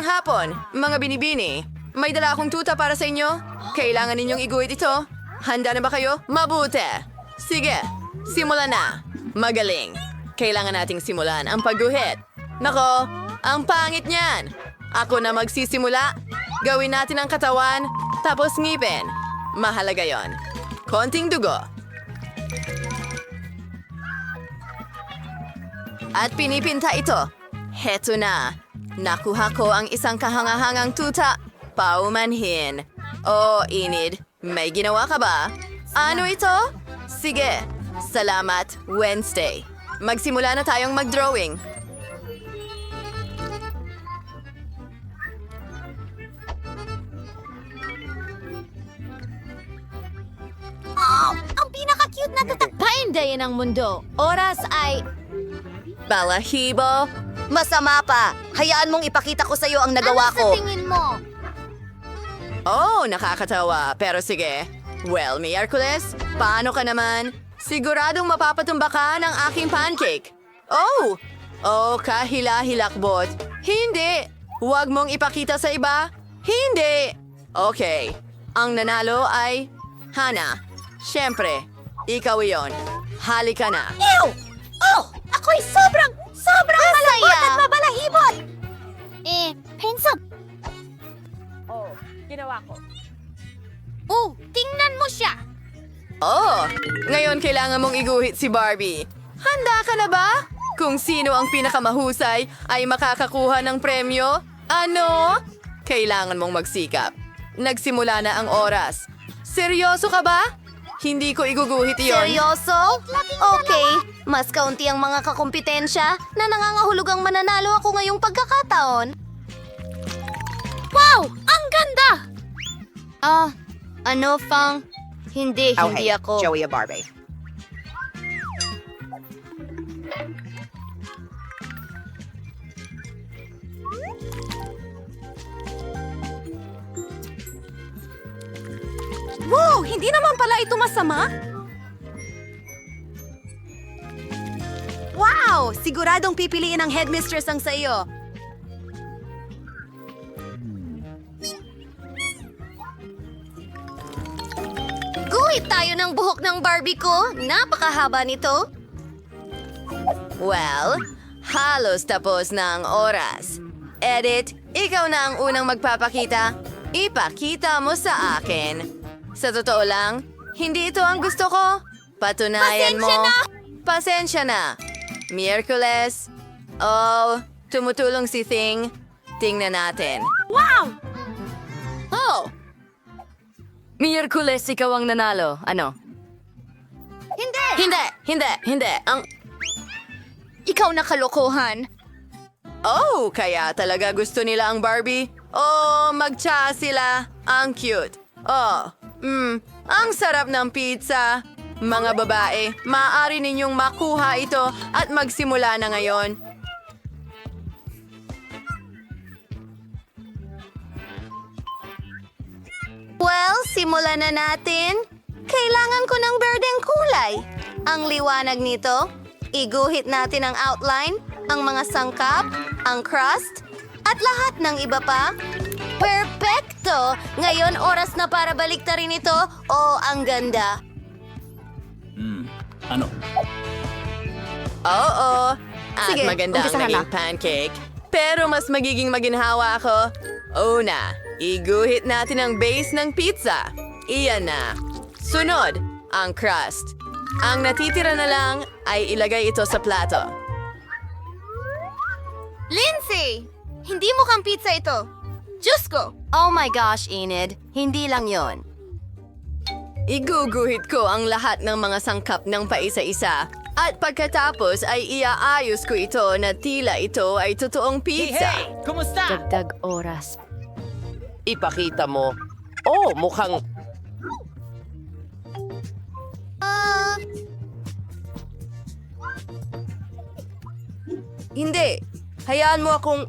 hapon, mga binibini. May dala akong tuta para sa inyo. Kailangan ninyong iguhit ito. Handa na ba kayo? Mabuti. Sige, simulan na. Magaling. Kailangan nating simulan ang pagguhit. Nako, ang pangit niyan. Ako na magsisimula. Gawin natin ang katawan, tapos ngipin. Mahalaga yon. Konting dugo. At pinipinta ito. Heto na. Nakuha ko ang isang kahangahangang tuta. Paumanhin. Oh, Enid, may ginawa ka ba? Ano ito? Sige. Salamat, Wednesday. Magsimula na tayong mag-drawing. Oh, ang pinaka-cute na tuta. Paindayin ang mundo. Oras ay... Balahibo. Masama pa. Hayaan mong ipakita ko sa'yo ang nagawa Ano sa ko. tingin mo? Oh, nakakatawa. Pero sige. Well, Miyerkules, paano ka naman? Siguradong mapapatumba ka ng aking pancake. Oh! Oh, kahila-hilakbot. Hindi! Huwag mong ipakita sa iba. Hindi! Okay. Ang nanalo ay Hana. Siyempre, ikaw iyon. Halika na. Ew! Oh! Ako'y sobrang malambot at mabalahibot! Pencil. Oh, ginawa ko. Oh, tingnan mo siya! Oh, ngayon kailangan mong iguhit si Barbie. Handa ka na ba? Kung sino ang pinakamahusay ay makakakuha ng premyo? Ano? Kailangan mong magsikap. Nagsimula na ang oras. Seryoso ka ba? Hindi ko iguguhit iyon. Seryoso? Okay. Mas kaunti ang mga kakumpetensya na nangangahulugang mananalo ako ngayong pagkakataon. Wow! Ang ganda! Ano, Fang? Hindi ako. Joey a Barbie. Wow! Hindi naman pala ito masama? Wow! Siguradong pipiliin ng headmistress ang sa iyo. Guhit tayo ng buhok ng Barbie ko. Napakahaba nito. Well, halos tapos na ang oras. Edit, ikaw na ang unang magpapakita. Ipakita mo sa akin. Sa totoo lang, hindi ito ang gusto ko. Patunayan mo. Pasensya na. Miyerkules. Oh, tumutulong si Thing. Tingnan natin. Wow! Oh! Miyerkules, ikaw ang nanalo. Ano? Hindi. Ikaw na kalokohan. Oh, kaya talaga gusto nila ang Barbie? Oh, magtsa sila. Ang cute. Oh, ang sarap ng pizza. Mga babae, maaari ninyong makuha ito at magsimula na ngayon. Well, simulan na natin. Kailangan ko ng berdeng kulay. Ang liwanag nito, iguhit natin ang outline, ang mga sangkap, ang crust, at lahat ng iba pa. Perfecto! Ngayon, oras na para baliktarin ito. Oh, ang ganda. Ano? Oo. At Sige, maganda ang umpisahan naging na. pancake. Pero mas magiging maginhawa ako. Una, iguhit natin ang base ng pizza. Iyan na. Sunod, ang crust. Ang natitira na lang ay ilagay ito sa plato. Lindsay! Hindi mukhang pizza ito. Diyos ko! Oh my gosh, Enid. Hindi lang yon. Iguguhit ko ang lahat ng mga sangkap ng paisa-isa. At pagkatapos ay iaayos ko ito na tila ito ay totoong pizza. Kumusta? Dagdag oras. Ipakita mo. Oh, mukhang... Hindi. Hayaan mo akong...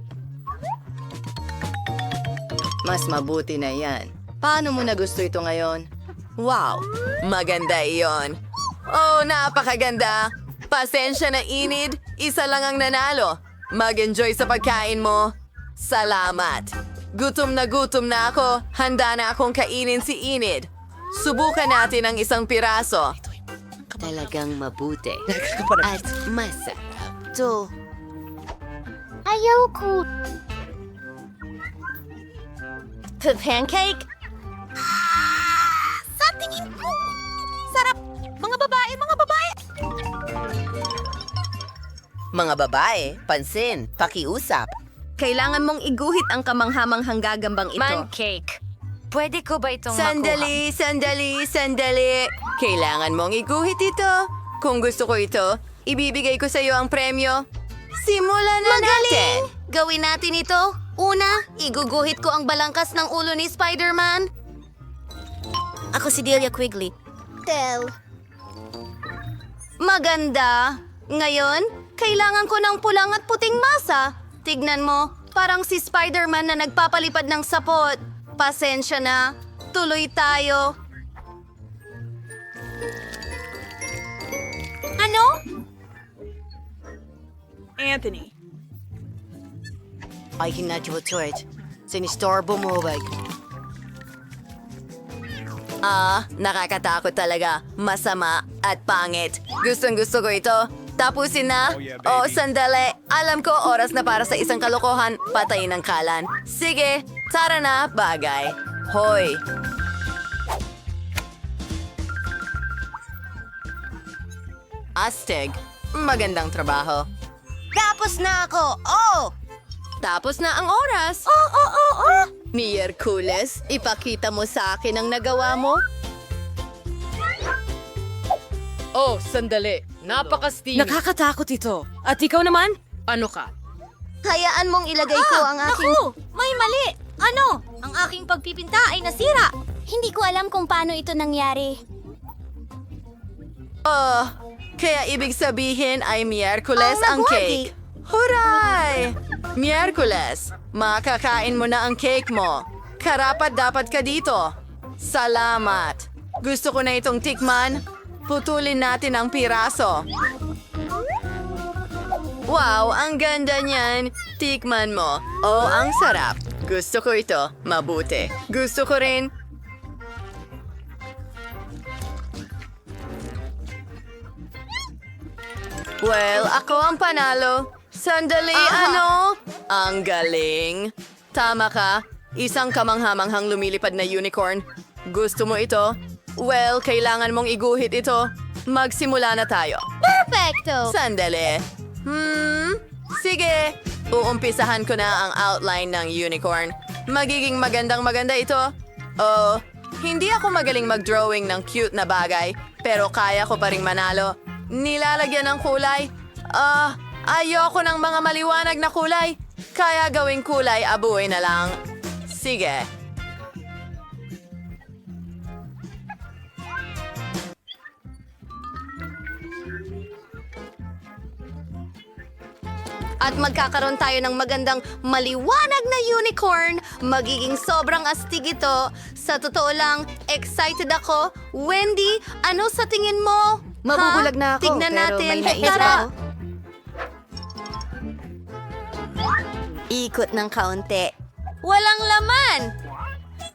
Mas mabuti na yan. Paano mo na gusto ito ngayon? Wow, maganda iyon. Oh, napakaganda. Pasensya na, Enid. Isa lang ang nanalo. Mag-enjoy sa pagkain mo. Salamat. Gutom na ako. Handa na akong kainin si Enid. Subukan natin ang isang piraso. Talagang mabuti. At masarap to. Ayoko. Pancake? Sa tingin ko, sarap. Mga babae, mga babae. Mga babae, pansin, pakiusap. Kailangan mong iguhit ang kamanghamanghang gagambang ito. Pancake. Pwede ko ba itong Sandali. Kailangan mong iguhit ito. Kung gusto ko ito, ibibigay ko sa iyo ang premyo. Simulan na natin. Gawin natin ito. Una, iguguhit ko ang balangkas ng ulo ni Spider-Man. Ako si Delia Quigley. Maganda. Ngayon, kailangan ko ng pulang at puting masa. Tignan mo, parang si Spider-Man na nagpapalipad ng sapot. Pasensya na. Tuloy tayo. Ano? Anthony. Ay, hinadyotoit. Sinistorbo mo, bag. Nakakatakot talaga. Masama at pangit. Gustong-gusto ko ito. Tapusin na. Sandali. Alam ko, oras na para sa isang kalokohan. Patayin ang kalan. Sige, tara na, bagay. Hoy. Astig. Magandang trabaho. Tapos na ako. Oh! Tapos na ang oras. Miyerkules, ipakita mo sa akin ang nagawa mo. Oh, sandali. Napaka-steamy. Nakakatakot ito. At ikaw naman? Ano ka? Hayaan mong ilagay ko ang aking... Naku! May mali! Ano? Ang aking pagpipinta ay nasira! Hindi ko alam kung paano ito nangyari. Kaya ibig sabihin ay Miyerkules Ang ang nagwagi. cake. Huray! Miyerkules, makakain mo na ang cake mo. Karapat dapat ka dito. Salamat. Gusto ko na itong tikman. Putulin natin ang piraso. Wow, ang ganda niyan. Tikman mo. Oh, ang sarap. Gusto ko ito. Mabuti. Gusto ko rin. Well, ako ang panalo. Sandali, ano? Ang galing. Tama ka. Isang kamanghamanghang lumilipad na unicorn. Gusto mo ito? Well, kailangan mong iguhit ito. Magsimula na tayo. Perfecto! Sandali. Sige. Uumpisahan ko na ang outline ng unicorn. Magiging magandang-maganda ito. Oh, hindi ako magaling mag-drawing ng cute na bagay, pero kaya ko pa ring manalo. Nilalagyan ng kulay. Ayoko ng mga maliwanag na kulay. Kaya gawing kulay abuhay na lang. Sige. At magkakaroon tayo ng magandang maliwanag na unicorn. Magiging sobrang astig ito. Sa totoo lang, excited ako. Wendy, ano sa tingin mo? Mabubulag na ako, Tignan pero natin. may naisip Tara. ako. Ikot ng kaunti. Walang laman!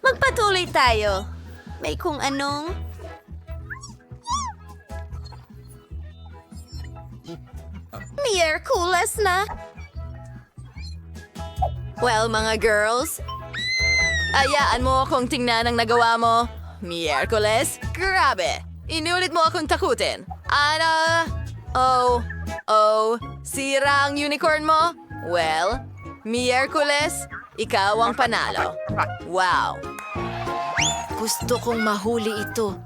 Magpatuloy tayo. May kung anong... Miyerkules na. Well, mga girls, ayaan mo akong tingnan ang nagawa mo. Miyerkules, grabe! Inulit mo akong takutin. Ano? Sira ang unicorn mo? Well, Miyerkules, ikaw ang panalo. Wow! Gusto kong mahuli ito.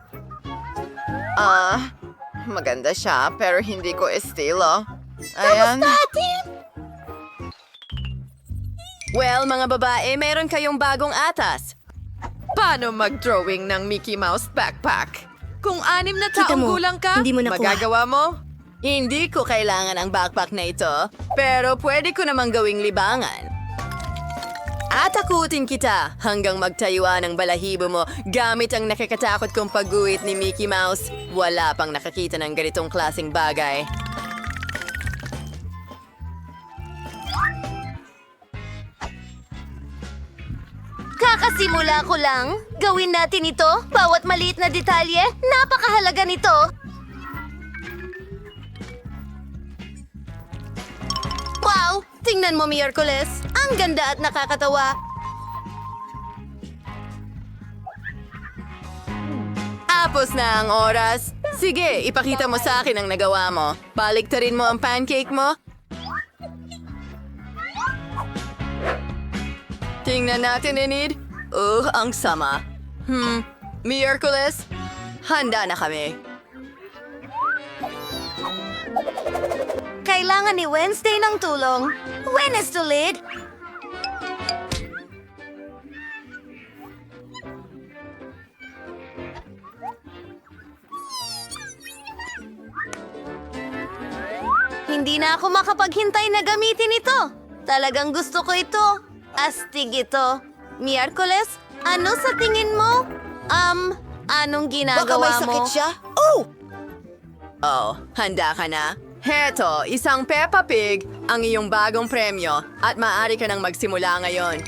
Maganda siya, pero hindi ko estilo. Ayan. Well, mga babae, meron kayong bagong atas. Paano mag-drawing ng Mickey Mouse backpack? Kung 6 na taong mo, gulang ka, hindi mo nakuha. magagawa mo? Hindi ko kailangan ang backpack na ito, pero pwede ko namang gawing libangan. Atakutin kita hanggang magtayuan ang balahibo mo gamit ang nakakatakot kong pagguhit ni Mickey Mouse. Wala pang nakakita ng ganitong klaseng bagay. Kakasimula ko lang. Gawin natin ito. Bawat maliit na detalye, napakahalaga nito. Wow! Tingnan mo, Miyerkules. Ang ganda at nakakatawa. Tapos na ang oras. Sige, ipakita mo sa akin ang nagawa mo. Baliktarin mo ang pancake mo. Tingnan natin, Enid. Ang sama. Miyerkules, handa na kami. Kailangan ni Wednesday ng tulong. When is to lead? Hindi na ako makapaghintay na gamitin ito. Talagang gusto ko ito. Astig ito. Miyerkules, ano sa tingin mo? Anong ginagawa mo? Oh, handa ka na? Heto, isang Peppa Pig, ang iyong bagong premyo, at maaari ka nang magsimula ngayon.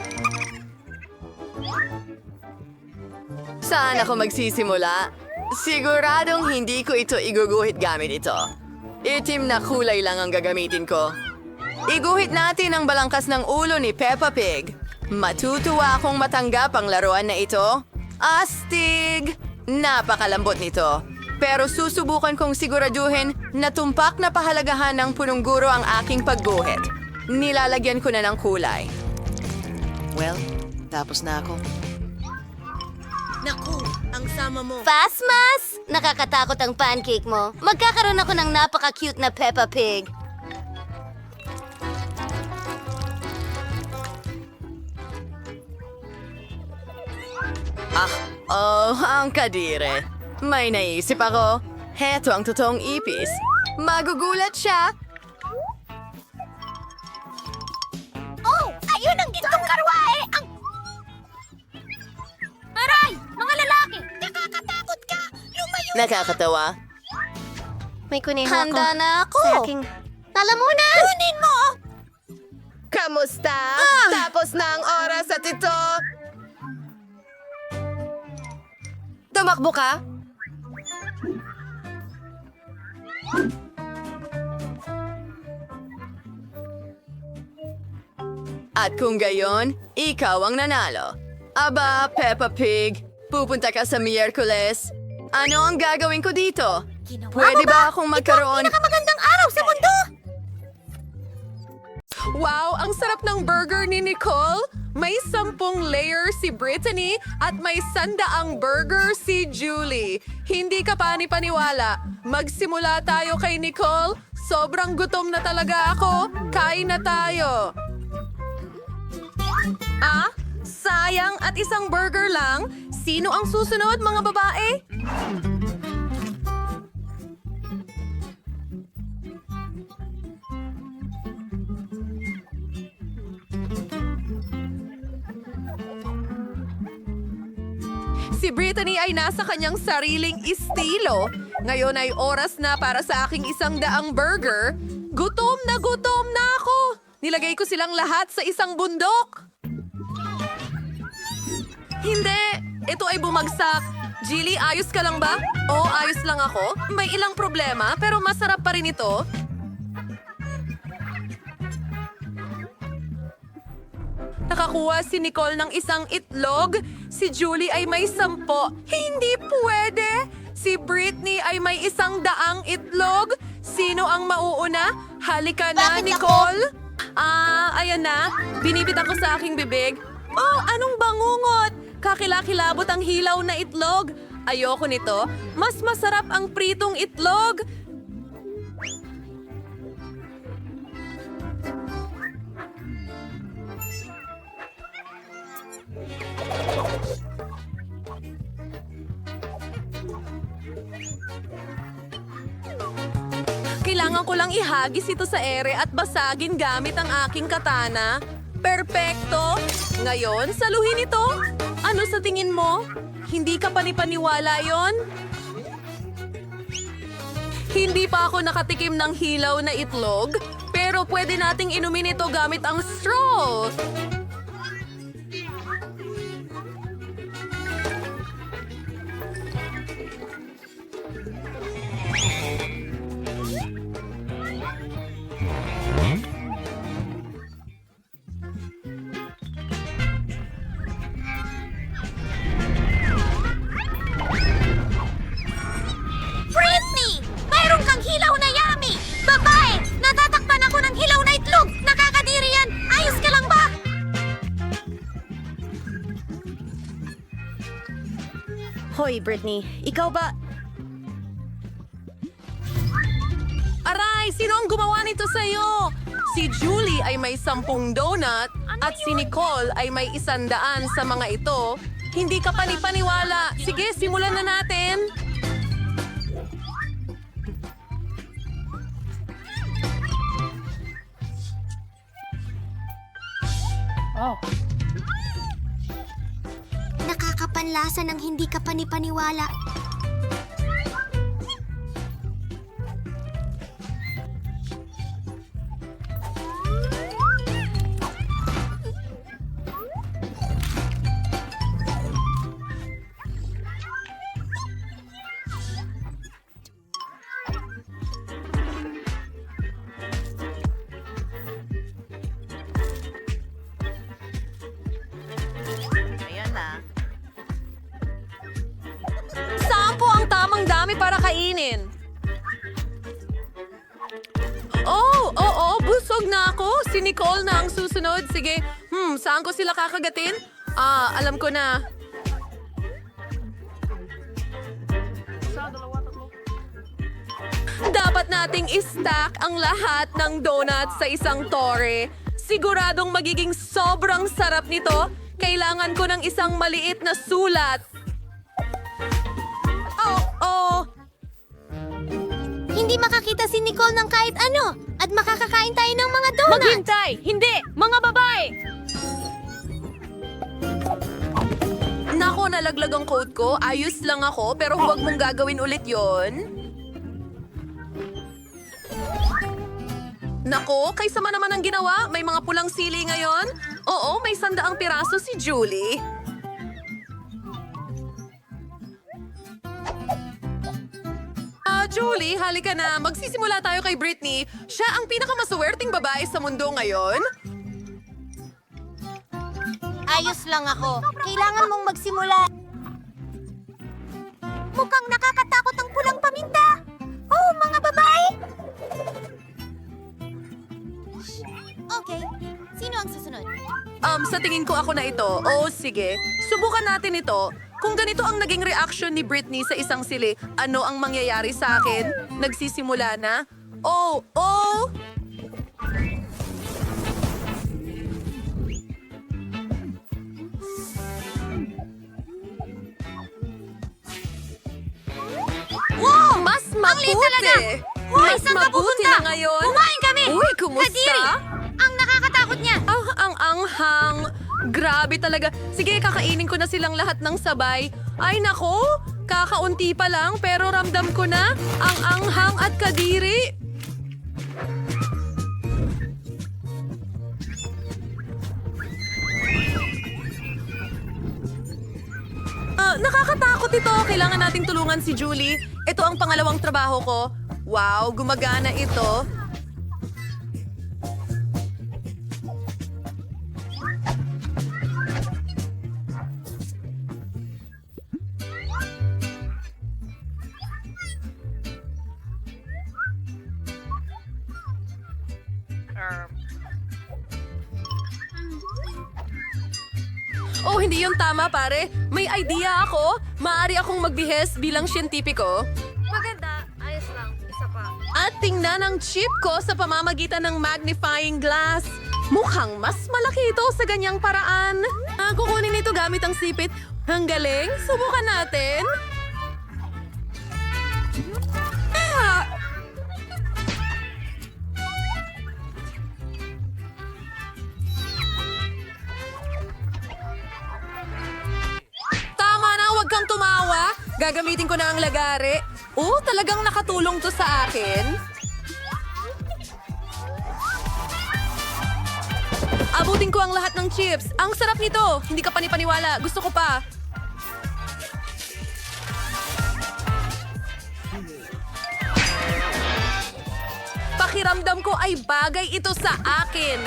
Saan ako magsisimula? Siguradong hindi ko ito iguguhit gamit ito. Itim na kulay lang ang gagamitin ko. Iguhit natin ang balangkas ng ulo ni Peppa Pig. Matutuwa akong matanggap ang laruan na ito. Astig! Napakalambot nito. Pero susubukan kong siguraduhin na tumpak na pahalagahan ng punong guro ang aking pagguhit. Nilalagyan ko na ng kulay. Well, tapos na ako. Fasmas! Nakakatakot ang pancake mo. Magkakaroon ako ng napaka-cute na Peppa Pig. Ang kadire. May naisip ako. Heto ang totoong ipis. Magugulat siya. Oh! Ayun ang gintong karwae! Aray! Mga lalaki! Nakakatakot ka! Lumayo! Nakakatawa. May kunin Handa na ako! Sa aking... Lalamunan! Kunin mo! Kamusta? Tapos na ang oras at ito. Tumakbo ka? At kung gayon, ikaw ang nanalo. Aba, Peppa Pig, pupunta ka sa Miyerkules. Ano ang gagawin ko dito? Pwede ba akong magkaroon... Pinakamagandang araw sa mundo! Wow, ang sarap ng burger ni Nicole. May 10 layer si Brittany at may 100 burger si Julie. Hindi ka paniwala. Magsimula tayo kay Nicole. Sobrang gutom na talaga ako. Kain na tayo. Sayang at isang burger lang. Sino ang susunod, mga babae? Si Brittany ay nasa kanyang sariling estilo. Ngayon ay oras na para sa aking 100 burger. Gutom na ako! Nilagay ko silang lahat sa isang bundok. Hindi! Ito ay bumagsak. Jilly, ayos ka lang ba? Oo, ayos lang ako. May ilang problema, pero masarap pa rin ito. Nakakuha si Nicole ng isang itlog. Si Julie ay may 10. Hindi pwede! Si Brittany ay may 100 itlog. Sino ang mauuna? Halika na, Bakit Nicole! Ayan na. Binibitan ko sa aking bibig. Oh, anong bangungot? Kakilakilabot ang hilaw na itlog. Ayoko nito. Mas masarap ang pritong itlog. Kailangan ko lang ihagis ito sa ere at basagin gamit ang aking katana. Perpekto! Ngayon, saluhin ito. Ano sa tingin mo? Hindi ka panipaniwala yon? Hindi pa ako nakatikim ng hilaw na itlog, pero pwede nating inumin ito gamit ang straw. Hoy, Brittany, ikaw ba... Aray, sino ang gumawa nito sa'yo? Si Julie ay may 10 donut at si Nicole ay may 100 sa mga ito. Hindi ka panipaniwala. Sige, simulan na natin. Nakakapanlasa ng hindi ka panipaniwala. Ayan na. 10 ang tamang dami para kainin. Oo, busog na ako. Si Nicole na ang susunod. Sige, saan ko sila kakagatin? Alam ko na. Dapat nating i-stack ang lahat ng donuts sa isang tore. Siguradong magiging sobrang sarap nito. Kailangan ko ng isang maliit na sulat. Oh. Hindi makakita si Nicole ng kahit ano at makakakain tayo ng mga donut. Maghintay! Hindi! Mga babae! Nako, nalaglag ang coat ko. Ayos lang ako, pero huwag mong gagawin ulit yon. Nako, kay sama naman ang ginawa. May mga pulang sili ngayon. Oo, may 100 piraso si Julie. Julie, halika na. Magsisimula tayo kay Brittany. Siya ang pinakamaswerteng babae sa mundo ngayon. Ayos lang ako. Kailangan mong magsimula. Mukhang nakakatakot ang pulang paminta. Oh, mga babae! Okay, sino ang susunod? Sa tingin ko ako na ito. Oh, sige. Subukan natin ito. Kung ganito ang naging reaction ni Brittany sa isang sili, ano ang mangyayari sa akin? Nagsisimula na? Oh! Wow! Mas mabuti! Hoy, Mas saan ka mabuti pupunta? na ngayon. Kumain kami! Uy, kumusta? Kadiri! Ang nakakatakot niya! Ang anghang. Grabe talaga. Sige, kakainin ko na silang lahat ng sabay. Ay nako, kakaunti pa lang pero ramdam ko na ang anghang at kadiri. Nakakatakot ito. Kailangan nating tulungan si Julie. Ito ang pangalawang trabaho ko. Wow, gumagana ito. Oh, hindi yun tama, pare. May idea ako. Maaari akong magbihis bilang siyentipiko. Maganda. Ayos lang. Isa pa. At tingnan ang chip ko sa pamamagitan ng magnifying glass. Mukhang mas malaki ito sa ganyang paraan. Kukunin ito gamit ang sipit. Ang galing. Subukan natin. Tama na, huwag kang tumawa. Gagamitin ko na ang lagare. Talagang nakatulong to sa akin. Abutin ko ang lahat ng chips. Ang sarap nito. Hindi ka panipaniwala. Gusto ko pa. Pakiramdam ko ay bagay ito sa akin.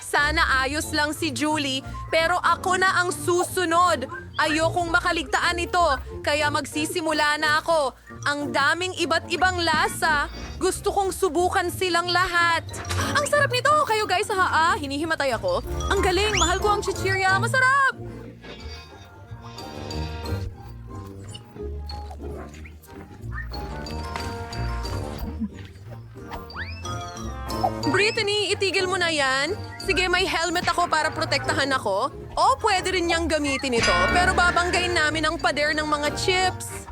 Sana ayos lang si Julie, pero ako na ang susunod. Ayokong makaligtaan ito, kaya magsisimula na ako. Ang daming iba't ibang lasa. Gusto kong subukan silang lahat. Ang sarap nito! Kayo guys, hinihimatay ako. Ang galing! Mahal ko ang chichirya! Masarap! Brittany, itigil mo na yan. Sige, may helmet ako para protektahan ako. O pwede rin niyang gamitin ito, pero babanggain namin ang pader ng mga chips.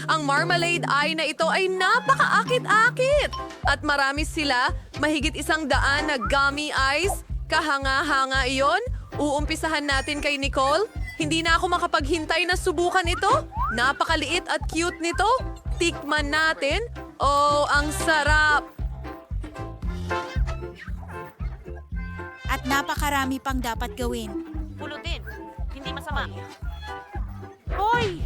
Ang marmalade eye na ito ay napakaakit-akit. At marami sila, mahigit 100 na gummy eyes. Kahanga-hanga iyon. Uumpisahan natin kay Nicole. Hindi na ako makapaghintay na subukan ito. Napakaliit at cute nito. Tikman natin. Oh, ang sarap! At napakarami pang dapat gawin. Pulutin. Hindi masama. Hoy!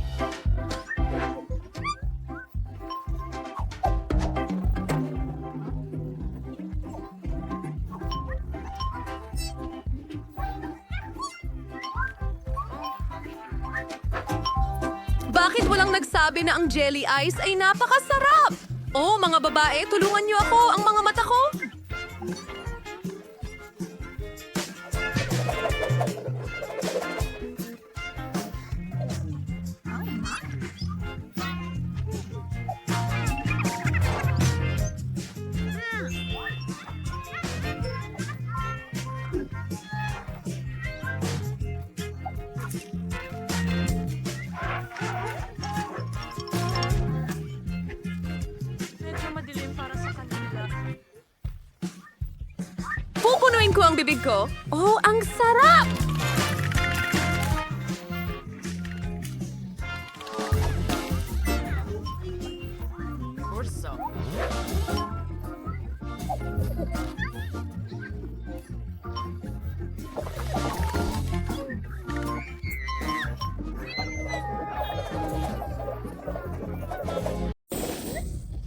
Bakit walang nagsabi na ang jelly ice ay napakasarap? Oh, mga babae, tulungan niyo ako, ang mga mata ko. Pupunuin ko ang bibig ko. Oh, ang sarap!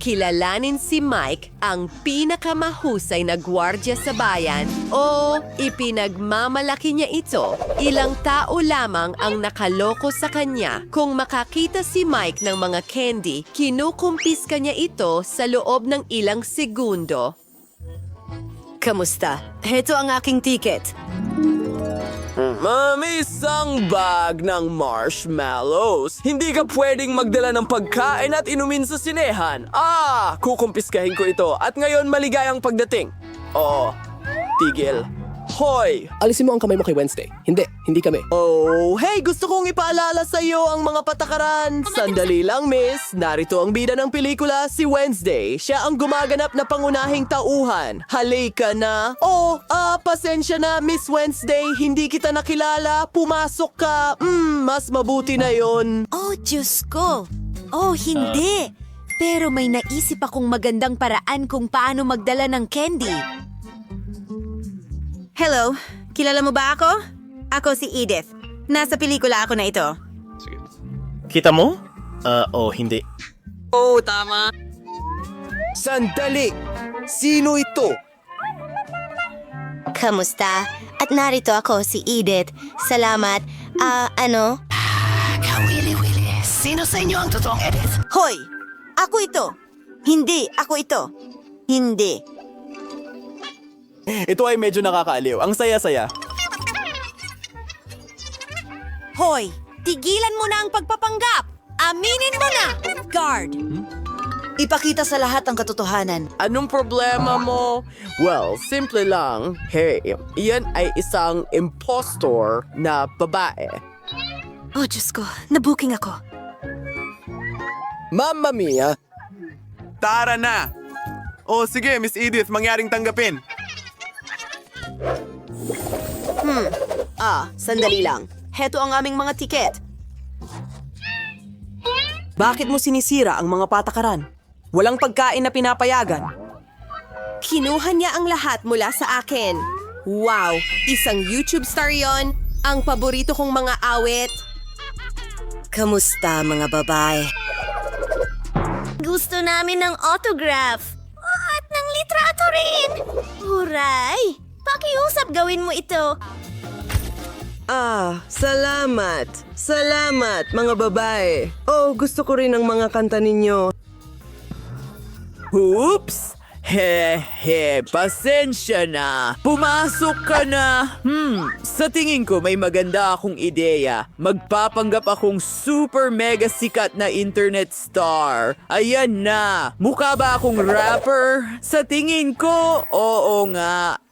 Kilalanin si Mike, ang pinakamahusay na gwardiya sa bayan, o ipinagmamalaki niya ito. Ilang tao lamang ang nakaloko sa kanya. Kung makakita si Mike ng mga candy, kinukumpiska niya ito sa loob ng ilang segundo. Kamusta? Heto ang aking ticket. May isang bag ng marshmallows. Hindi ka pwedeng magdala ng pagkain at inumin sa sinehan. Kukumpiskahin ko ito at ngayon maligayang pagdating. Tigil. Hoy! Alisin mo ang kamay mo kay Wednesday. Hindi kami. Oh, hey! Gusto kong ipaalala sa iyo ang mga patakaran. Sandali lang, miss. Narito ang bida ng pelikula, si Wednesday. Siya ang gumaganap na pangunahing tauhan. Halika na. Pasensya na, Miss Wednesday. Hindi kita nakilala. Pumasok ka. Mas mabuti na yon. Oh, Diyos ko. Oh, hindi. Pero may naisip akong magandang paraan kung paano magdala ng candy. Hello, kilala mo ba ako? Ako si Edith. Nasa pelikula ako na ito. Kita mo? Hindi. Oh, tama. Sandali! Sino ito? Kamusta? At narito ako, si Edith. Salamat. Kawili-wili. Sino sa inyo ang totoong Edith? Hoy! Ako ito! Hindi, ako ito. Hindi. Ito ay medyo nakakaaliw. Ang saya-saya. Hoy, tigilan mo na ang pagpapanggap. Aminin mo na. Guard. Ipakita sa lahat ang katotohanan. Anong problema mo? Well, simple lang. Hey, iyan ay isang impostor na babae. Oh, Diyos ko. Nabuking ako. Mamma mia! Tara na! Sige, Miss Edith, mangyaring tanggapin. Sandali lang. Heto ang aming mga tiket. Bakit mo sinisira ang mga patakaran? Walang pagkain na pinapayagan. Kinuha niya ang lahat mula sa akin. Wow, isang YouTube star yon. Ang paborito kong mga awit. Kamusta, mga babae? Gusto namin ng autograph. At ng litrato rin. Huray! Pakiusap gawin mo ito. Salamat. Salamat, mga babae. Gusto ko rin ang mga kanta ninyo. Oops! Pasensya na. Pumasok ka na. Sa tingin ko may maganda akong ideya. Magpapanggap akong super mega sikat na internet star. Ayan na. Mukha ba akong rapper? Sa tingin ko, oo nga.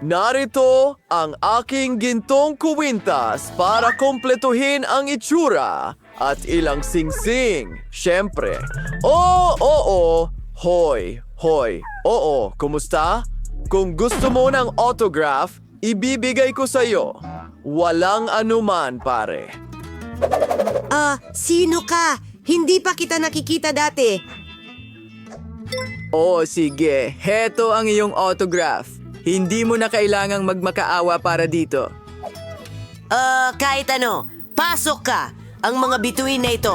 Narito ang aking gintong kuwintas para kompletuhin ang itsura at ilang singsing. Siyempre. Oo. Hoy. Oo, kumusta? Kung gusto mo ng autograph, ibibigay ko sa'yo. Walang anuman, pare. Sino ka? Hindi pa kita nakikita dati. Sige. Heto ang iyong autograph. Hindi mo na kailangang magmakaawa para dito. Kahit ano, pasok ka. Ang mga bituin na ito.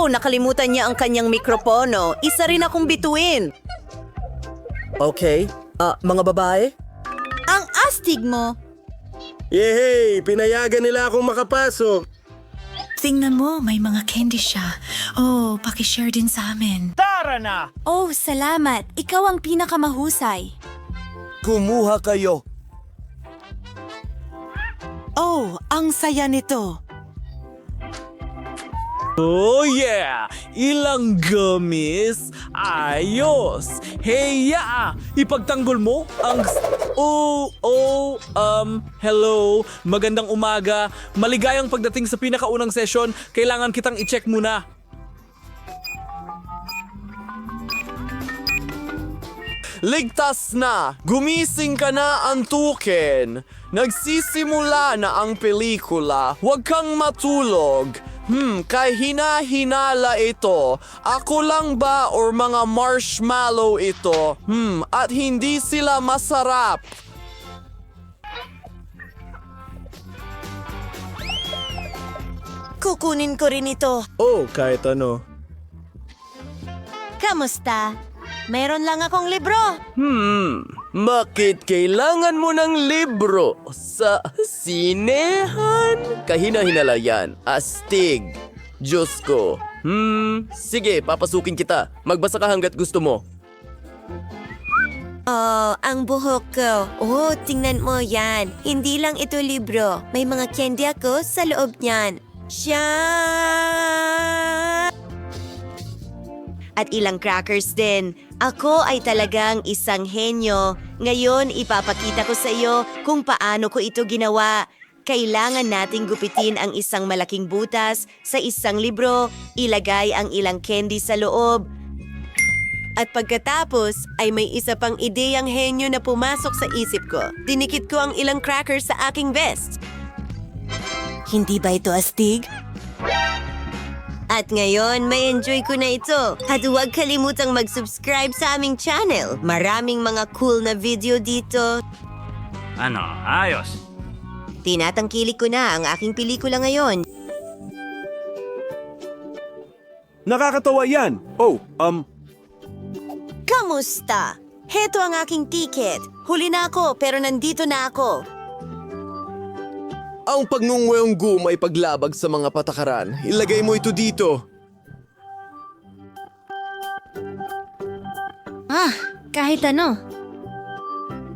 Nakalimutan niya ang kanyang mikropono. Isa rin akong bituin. Okay. Mga babae? Ang astig mo! Yehey! Pinayagan nila akong makapasok. Tingnan mo, may mga candy siya. Oh, pakishare din sa amin. Tara na! Oh, salamat. Ikaw ang pinakamahusay. Kumuha kayo. Oh, ang saya nito. Oh yeah! Ilang gummies! Ayos! Hey ya! Ipagtanggol mo ang... hello. Magandang umaga. Maligayang pagdating sa pinakaunang session. Kailangan kitang i-check muna. Ligtas na! Gumising ka na, antukin! Nagsisimula na ang pelikula. Huwag kang matulog. Kahina-hinala ito. Ako lang ba or mga marshmallow ito? At hindi sila masarap. Kukunin ko rin ito. Kahit ano. Kamusta? Meron lang akong libro. Bakit kailangan mo ng libro? Sa sinehan? Kahina-hinala yan. Astig. Diyos ko. Sige, papasukin kita. Magbasa ka hanggat gusto mo. Ang buhok ko. Tingnan mo yan. Hindi lang ito libro. May mga candy ako sa loob niyan. At ilang crackers din. Ako ay talagang isang henyo. Ngayon, ipapakita ko sa iyo kung paano ko ito ginawa. Kailangan nating gupitin ang isang malaking butas sa isang libro, ilagay ang ilang candy sa loob. At pagkatapos, ay may isa pang ideyang henyo na pumasok sa isip ko. Dinikit ko ang ilang crackers sa aking vest. Hindi ba ito astig? At ngayon, may enjoy ko na ito. At huwag kalimutang mag-subscribe sa aming channel. Maraming mga cool na video dito. Ayos. Tinatangkilik ko na ang aking pelikula ngayon. Nakakatawa yan. Kamusta? Heto ang aking ticket. Huli na ako pero nandito na ako. Ang pagnungweng gum ay paglabag sa mga patakaran. Ilagay mo ito dito. Kahit ano.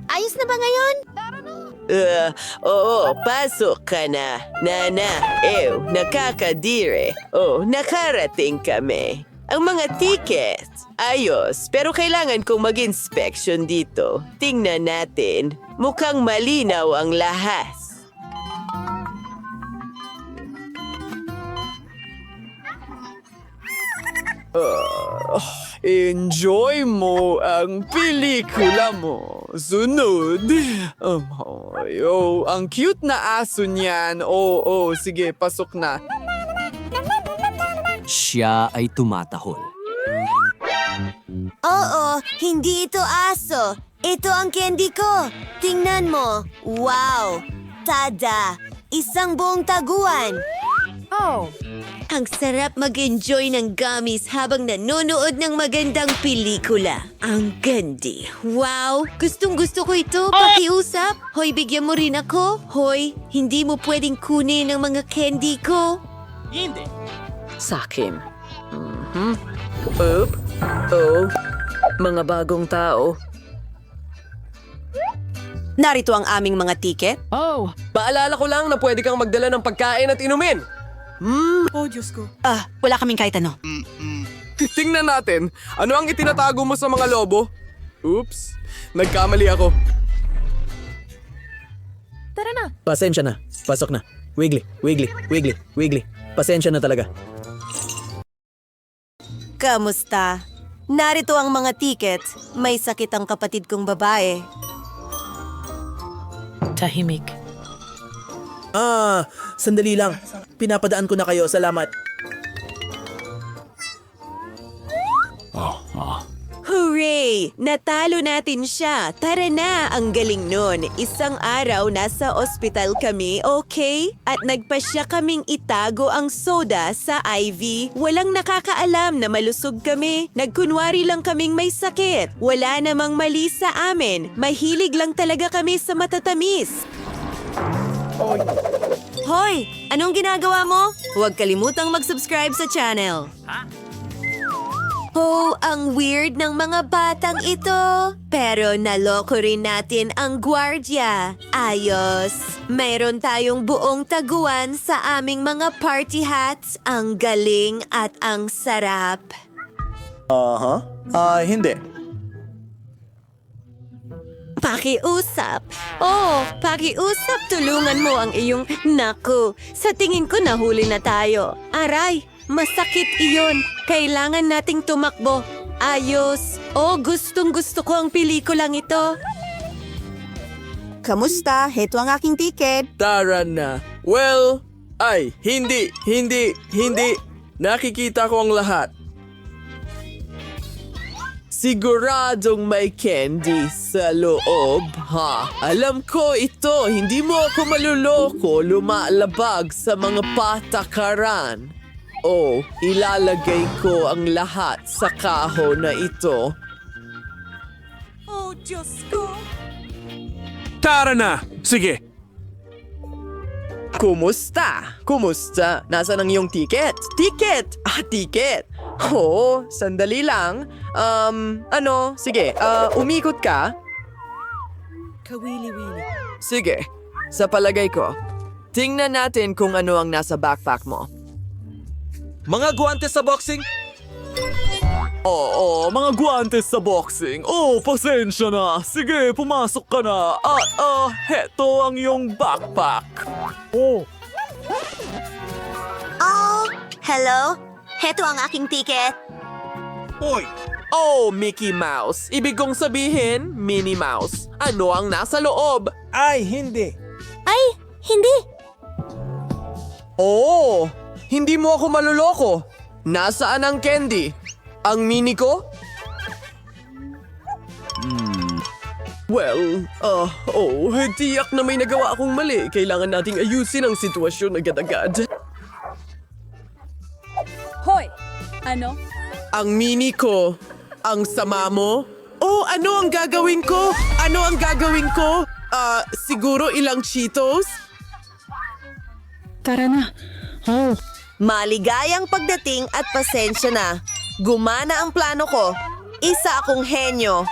Ayos na ba ngayon? Pasok ka na. Nana, nakakadire. Nakarating kami. Ang mga ticket. Ayos, pero kailangan kong mag-inspection dito. Tingnan natin. Mukhang malinaw ang lahat. Enjoy mo ang pelikula mo. Sunod. Ang cute na aso niyan. Sige, pasok na. Siya ay tumatahol. Oo, hindi ito aso. Ito ang candy ko. Tingnan mo. Wow! Tada! Isang buong taguan. Ang sarap mag-enjoy ng gummies habang nanonood ng magandang pelikula. Ang gandi. Wow! Gustong-gusto ko ito. Pakiusap. Hoy, bigyan mo rin ako. Hoy, hindi mo pwedeng kunin ang mga candy ko. Sa akin. Oop. Oh. Mga bagong tao. Narito ang aming mga tiket. Paalala ko lang na pwede kang magdala ng pagkain at inumin. Wala kaming kahit ano. Tingnan natin, ano ang itinatago mo sa mga lobo? Oops, nagkamali ako. Pasensya na. Pasok na. Wiggly, wiggly, wiggly, wiggly. Pasensya na talaga. Kamusta? Narito ang mga tiket. May sakit ang kapatid kong babae. Tahimik. Sandali lang. Pinapadaan ko na kayo. Salamat. Hooray! Natalo natin siya. Tara na, ang galing nun. Isang araw nasa ospital kami, okay? At nagpasya kaming itago ang soda sa IV. Walang nakakaalam na malusog kami. Nagkunwari lang kaming may sakit. Wala namang mali sa amin. Mahilig lang talaga kami sa matatamis. Hoy! Anong ginagawa mo? Huwag kalimutang mag-subscribe sa channel. Oh, ang weird ng mga batang ito. Pero naloko rin natin ang gwardiya. Ayos. Mayroon tayong buong taguan sa aming mga party hats. Ang galing at ang sarap. Hindi. Pakiusap. Oh, pakiusap. Tulungan mo ang iyong... Naku, sa tingin ko nahuli na tayo. Aray, masakit iyon. Kailangan nating tumakbo. Ayos. Oh, gustong-gusto ko ang pelikulang ito. Kamusta? Heto ang aking tiket. Tara na. Well, hindi. Nakikita ko ang lahat. Siguradong may candy sa loob, ha? Alam ko ito, hindi mo ako maluloko, lumalabag sa mga patakaran. Oh, ilalagay ko ang lahat sa kahon na ito. Oh, Diyos ko. Tara na! Sige! Kumusta? Nasaan ang iyong ticket? Ticket! Ticket! Oo, sandali lang. Sige, umikot ka. Kawili-wili. Sige, sa palagay ko, tingnan natin kung ano ang nasa backpack mo. Mga guwantes sa boxing? Oo, mga guwantes sa boxing. Oh, pasensya na. Sige, pumasok ka na. At, heto ang iyong backpack. Oh. Oh, hello? Heto ang aking ticket. Hoy! Oh, Mickey Mouse. Ibig kong sabihin, Minnie Mouse. Ano ang nasa loob? Ay, hindi. Ay, hindi. Oo! Hindi mo ako maluloko. Nasaan ang candy? Ang mini ko? Well, tiyak na may nagawa akong mali. Kailangan nating ayusin ang sitwasyon agad-agad. Hoy! Ano? Ang mini ko. Ang sama mo. Oh, ano ang gagawin ko? Siguro ilang Cheetos? Tara na. Oh, Maligayang pagdating at pasensya na. Gumana ang plano ko. Isa akong henyo.